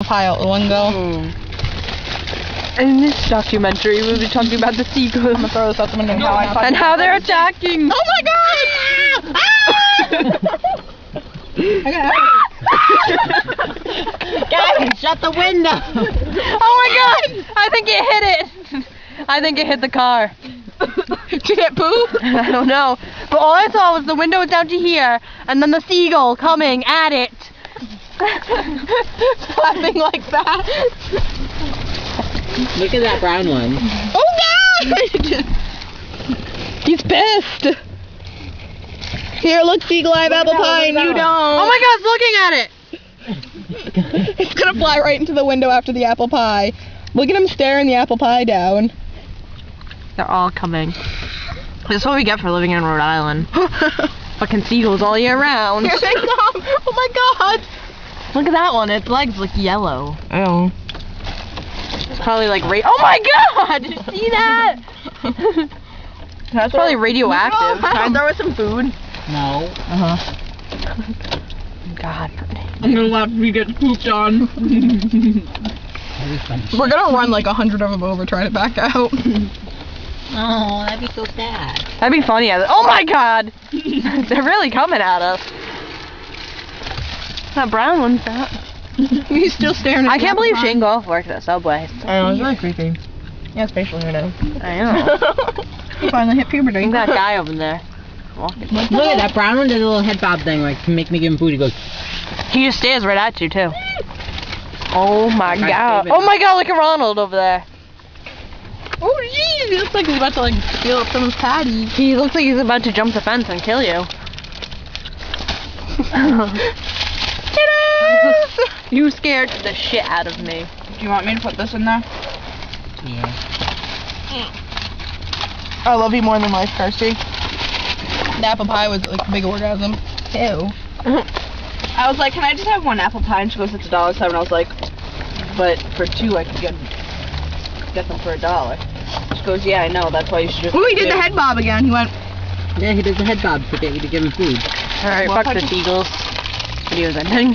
pie out the window. In this documentary, we'll be talking about the seagulls. I'm gonna throw this out the window and how they're attacking. Oh my god! Gavin, shut the window! Oh my god! I think it hit it. I think it hit the car. Did it poop? I don't know. But all I saw was the window was down to here, and then the seagull coming at it. Flapping like that. Look at that brown one. Oh god! He's pissed. Here, look, Seagull, I have apple pie and you don't. Oh my god, it's looking at it! It's gonna fly right into the window after the apple pie. Look at him staring the apple pie down. They're all coming. This is what we get for living in Rhode Island. Fucking seagulls all year round. Here they come! Oh my god! Look at that one, its legs look yellow. Oh. It's probably like oh my god! Did you see that? That's probably radioactive. Can I throw us some food? No. God. I'm gonna let me get pooped on. We're gonna run like 100 of them over trying to back out. Oh, that'd be so sad. That'd be funny. Oh my god! They're really coming at us. That brown one's out. He's still staring at I can't believe Shane Golf worked at Subway. I know, it's really creepy. He has facial hair now. I know. He finally hit puberty. Look at that guy over there. Walking. Look at that brown one does a little head bob thing, like to make me give him food. He goes. He just stares right at you too. Oh my Right, god. David. Oh my god, look at Ronald over there. Oh jeez, he looks like he's about to like steal up someone's patty. He looks like he's about to jump the fence and kill you. You scared the shit out of me. Do you want me to put this in there? Yeah. I love you more than life, Kirsty. The apple pie was like a big orgasm. Ew. I was like, can I just have one apple pie? And she goes, it's $1.07. I was like, but for two I could get them for $1. She goes, yeah, I know. That's why you should just. Oh, he did the head bob again. He went. Yeah, he does the head bob to get you to give him food. Alright, fuck the seagulls. Video's ending.